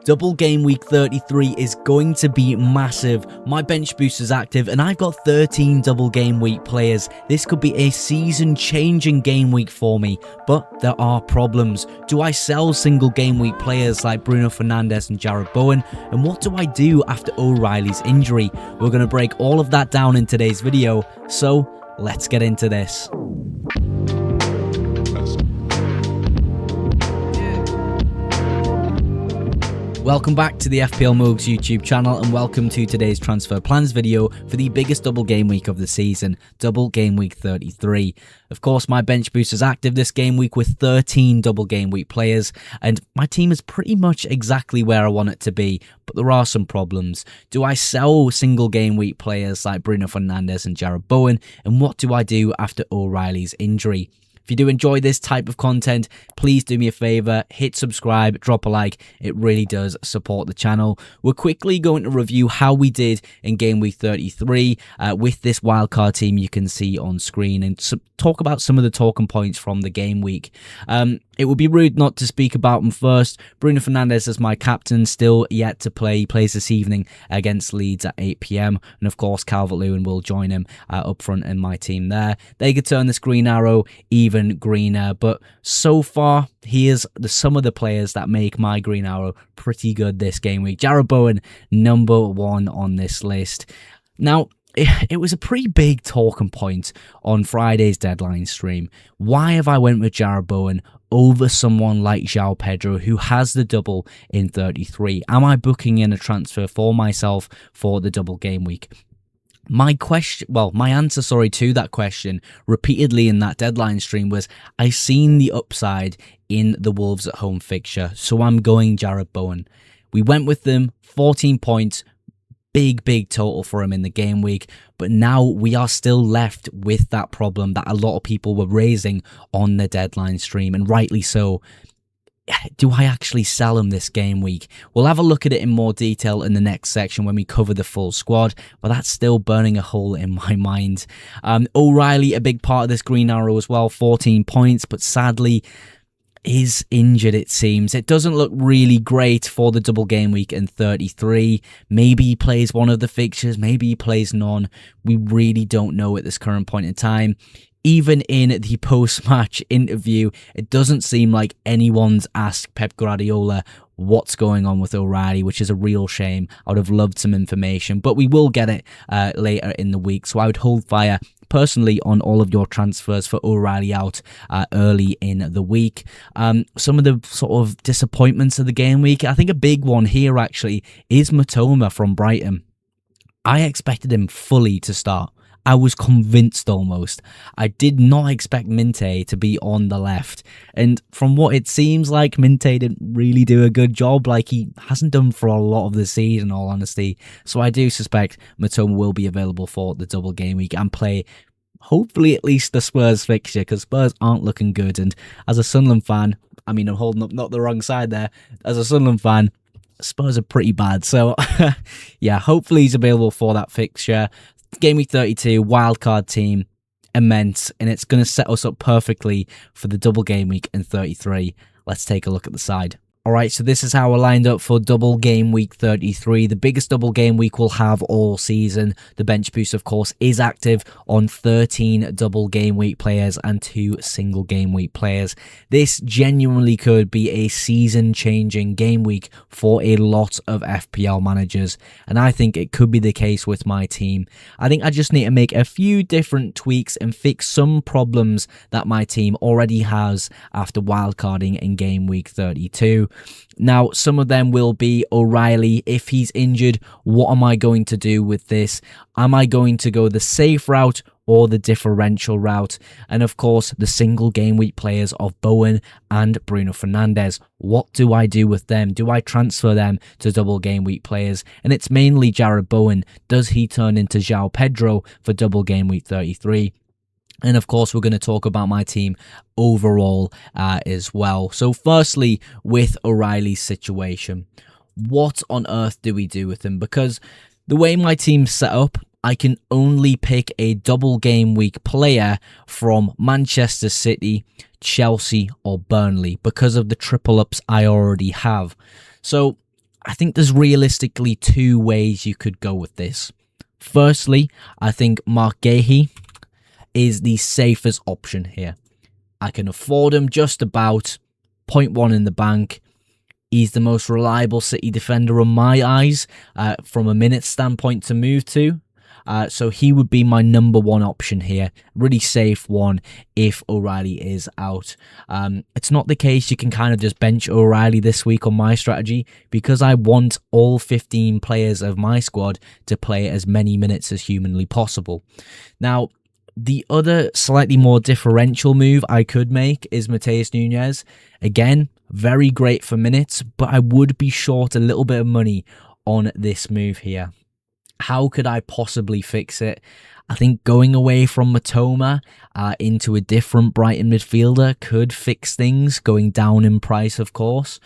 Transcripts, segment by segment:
Double Game Week 33 is going to be massive. My bench boost is active and I've got 13 Double Game Week players. This could be a season-changing game week for me, but there are problems. Do I sell single game week players like Bruno Fernandes and Jarrod Bowen? And what do I do after O'Reilly's injury? We're going to break all of that down in today's video, so let's get into this. Welcome back to the FPL Mugs YouTube channel and welcome to today's transfer plans video for the biggest double game week of the season, Double Game Week 33. Of course, my bench boost is active this game week with 13 double game week players, and my team is pretty much exactly where I want it to be, but there are some problems. Do I sell single game week players like Bruno Fernandes and Jarrod Bowen, and what do I do after O'Reilly's injury? If you do enjoy this type of content, please do me a favor, hit subscribe, drop a like. It really does support the channel. We're quickly going to review how we did in Game Week 33 with this wildcard team you can see on screen and talk about some of the talking points from the game week. It would be rude not to speak about them first. Bruno Fernandes is my captain, still yet to play. He plays this evening against Leeds at 8 PM. And of course, Calvert-Lewin will join him up front in my team there. They could turn this green arrow even greener. But so far, here's some of the players that make my green arrow pretty good this game week. Jarrod Bowen, number one on this list. Now, it was a pretty big talking point on Friday's deadline stream. Why have I went with Jarrod Bowen over someone like João Pedro, who has the double in 33? Am I booking in a transfer for myself for the double game week? My answer to that question repeatedly in that deadline stream was I seen the upside in the Wolves at home fixture, so I'm going Jarrod Bowen. We went with them, 14 points. Big total for him in the game week, but now we are still left with that problem that a lot of people were raising on the deadline stream, and rightly so. Do I actually sell him this game week? We'll have a look at it in more detail in the next section when we cover the full squad, but that's still burning a hole in my mind. O'Reilly, a big part of this green arrow as well, 14 points, but sadly is injured, it seems. It doesn't look really great for the double game week in 33. Maybe he plays one of the fixtures, maybe he plays none. We really don't know at this current point in time. Even in the post-match interview, it doesn't seem like anyone's asked Pep Guardiola what's going on with O'Reilly, which is a real shame. I would have loved some information, but we will get it later in the week. So I would hold fire personally on all of your transfers for O'Reilly out early in the week. Some of the sort of disappointments of the game week, I think a big one here actually is Matoma from Brighton. I expected him fully to start. I was convinced almost. I did not expect Minte to be on the left. And from what it seems like, Minte didn't really do a good job, like he hasn't done for a lot of the season, in all honesty. So I do suspect Matoma will be available for the double game week and play hopefully at least the Spurs fixture, because Spurs aren't looking good. And as a Sunderland fan, I mean, I'm holding up not the wrong side there. As a Sunderland fan, Spurs are pretty bad. So yeah, hopefully he's available for that fixture. Game Week 32, wildcard team, immense, and it's going to set us up perfectly for the double game week in 33. Let's take a look at the side. Alright, so this is how we're lined up for Double Game Week 33, the biggest double game week we'll have all season. The bench boost, of course, is active on 13 double game week players and 2 single game week players. This genuinely could be a season-changing game week for a lot of FPL managers, and I think it could be the case with my team. I think I just need to make a few different tweaks and fix some problems that my team already has after wildcarding in Game Week 32. Now, some of them will be O'Reilly. If he's injured, what am I going to do with this? Am I going to go the safe route or the differential route? And of course, the single game week players of Bowen and Bruno Fernandes. What do I do with them? Do I transfer them to double game week players? And it's mainly Jarrod Bowen. Does he turn into João Pedro for double game week 33? And of course, we're going to talk about my team overall as well. So firstly, with O'Reilly's situation, what on earth do we do with him? Because the way my team's set up, I can only pick a double game week player from Manchester City, Chelsea or Burnley because of the triple ups I already have. So I think there's realistically two ways you could go with this. Firstly, I think Mark Gahey is the safest option here. I can afford him just about, 0.1 in the bank. He's the most reliable City defender on my eyes from a minutes standpoint to move to. So he would be my number one option here. Really safe one if O'Reilly is out. It's not the case you can kind of just bench O'Reilly this week on my strategy, because I want all 15 players of my squad to play as many minutes as humanly possible. Now, the other slightly more differential move I could make is Matheus Nunes. Again, very great for minutes, but I would be short a little bit of money on this move here. How could I possibly fix it? I think going away from Matoma into a different Brighton midfielder could fix things, going down in price, of course.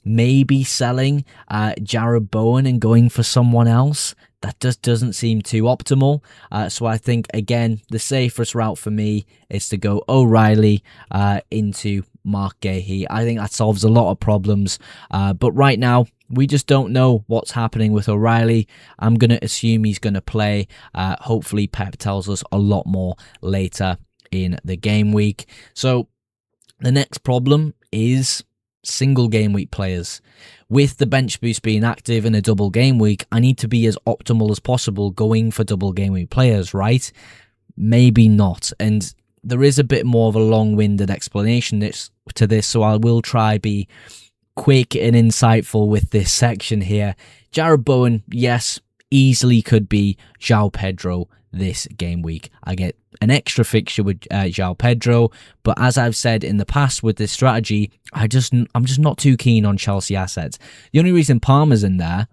Maybe selling Jarrod Bowen and going for someone else. That just doesn't seem too optimal. So I think, again, the safest route for me is to go O'Reilly into Mark Gahey. I think that solves a lot of problems. But right now, we just don't know what's happening with O'Reilly. I'm going to assume he's going to play. Hopefully, Pep tells us a lot more later in the game week. So the next problem is single game week players. With the bench boost being active in a double game week, I need to be as optimal as possible going for double game week players, right? Maybe not. And there is a bit more of a long-winded explanation to this, so I will try be quick and insightful with this section here. Jarrod Bowen, yes, easily could be João Pedro this game week. I get an extra fixture with João Pedro, but as I've said in the past with this strategy, I'm just not too keen on Chelsea assets. The only reason Palmer's in there,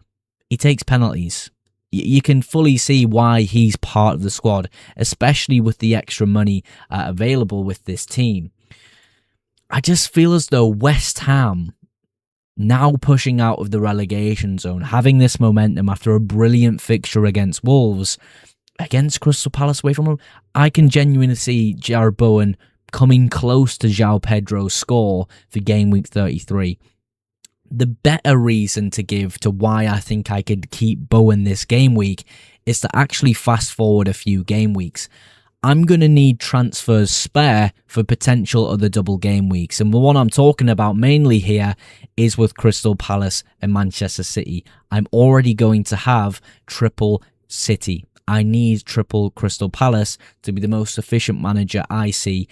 he takes penalties. You can fully see why he's part of the squad, especially with the extra money available with this team. I just feel as though West Ham, now pushing out of the relegation zone, having this momentum after a brilliant fixture against Wolves, against Crystal Palace away from home, I can genuinely see Jarrod Bowen coming close to João Pedro's score for game week 33. The better reason to give to why I think I could keep Bowen this game week is to actually fast forward a few game weeks. I'm going to need transfers spare for potential other double game weeks. And the one I'm talking about mainly here is with Crystal Palace and Manchester City. I'm already going to have triple City. I need triple Crystal Palace to be the most efficient manager I see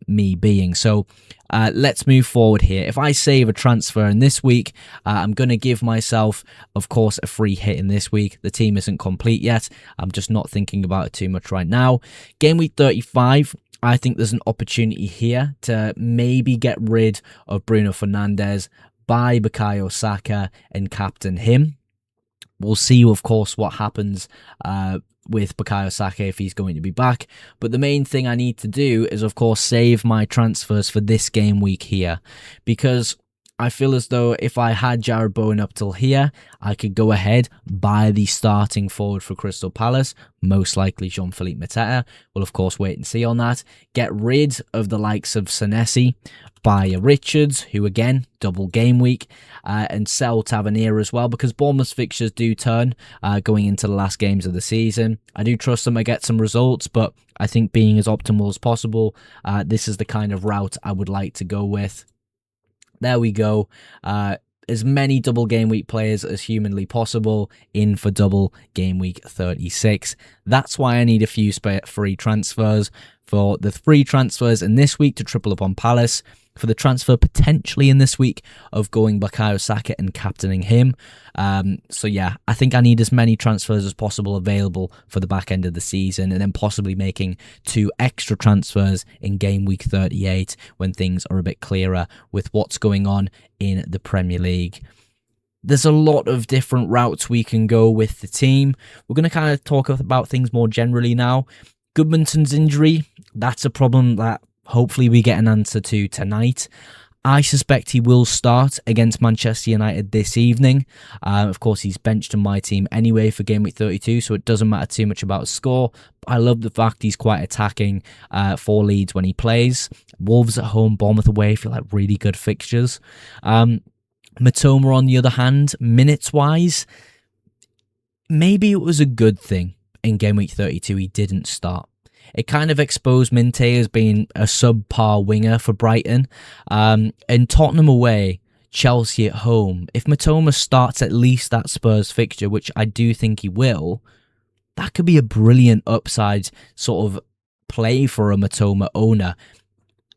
me being. So let's move forward here. If I save a transfer in this week, I'm going to give myself, of course, a free hit in this week. The team isn't complete yet. I'm just not thinking about it too much right now. Game week 35. I think there's an opportunity here to maybe get rid of Bruno Fernandes, buy Bukayo Saka and captain him. We'll see, of course, what happens with Bukayo Saka if he's going to be back. But the main thing I need to do is, of course, save my transfers for this game week here. Because I feel as though if I had Jarrod Bowen up till here, I could go ahead, buy the starting forward for Crystal Palace, most likely Jean-Philippe Mateta. We'll, of course, wait and see on that. Get rid of the likes of Senesi, buy a Richards, who, again, double game week, and sell Tavernier as well, because Bournemouth's fixtures do turn going into the last games of the season. I do trust them to get some results, but I think being as optimal as possible, this is the kind of route I would like to go with. There we go. As many double game week players as humanly possible in for double game week 36. That's why I need a few free transfers. For the free transfers in this week to triple up on Palace. For the transfer potentially in this week of going Bukayo Saka and captaining him. So yeah, I think I need as many transfers as possible available for the back end of the season, and then possibly making 2 extra transfers in game week 38 when things are a bit clearer with what's going on in the Premier League. There's a lot of different routes we can go with the team. We're going to kind of talk about things more generally now. Goodmanson's injury, that's a problem that hopefully we get an answer to tonight. I suspect he will start against Manchester United this evening. Of course, he's benched in my team anyway for game week 32, so it doesn't matter too much about his score. But I love the fact he's quite attacking for Leeds when he plays. Wolves at home, Bournemouth away feel like really good fixtures. Matoma, on the other hand, minutes-wise, maybe it was a good thing in Game Week 32 he didn't start. It kind of exposed Minte as being a subpar winger for Brighton. And Tottenham away, Chelsea at home. If Matoma starts at least that Spurs fixture, which I do think he will, that could be a brilliant upside sort of play for a Matoma owner.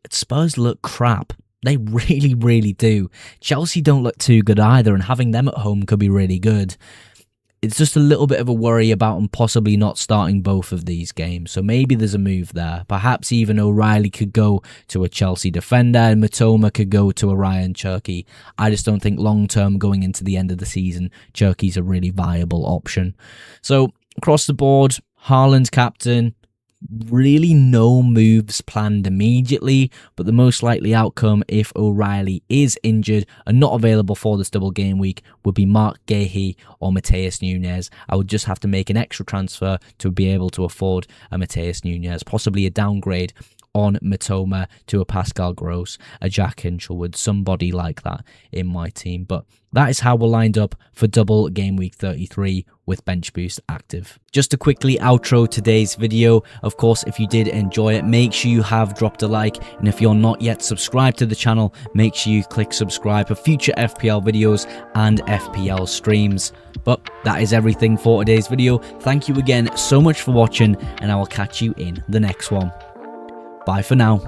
Spurs look crap. They really, really do. Chelsea don't look too good either, and having them at home could be really good. It's just a little bit of a worry about him possibly not starting both of these games. So maybe there's a move there. Perhaps even O'Reilly could go to a Chelsea defender and Matoma could go to a Ryan Cherki. I just don't think long-term going into the end of the season, Cherki's a really viable option. So across the board, Haaland's captain. Really no moves planned immediately, but the most likely outcome if O'Reilly is injured and not available for this double game week would be Mark Guéhi or Matheus Nunes. I would just have to make an extra transfer to be able to afford a Matheus Nunes, possibly a downgrade on Matoma to a Pascal Gross, a Jack Hinchelwood, somebody like that in my team. But that is how we're lined up for double game week 33 with Bench Boost active. Just to quickly outro today's video, of course, if you did enjoy it, make sure you have dropped a like, and if you're not yet subscribed to the channel, make sure you click subscribe for future FPL videos and FPL streams. But that is everything for today's video. Thank you again so much for watching, and I will catch you in the next one. Bye for now.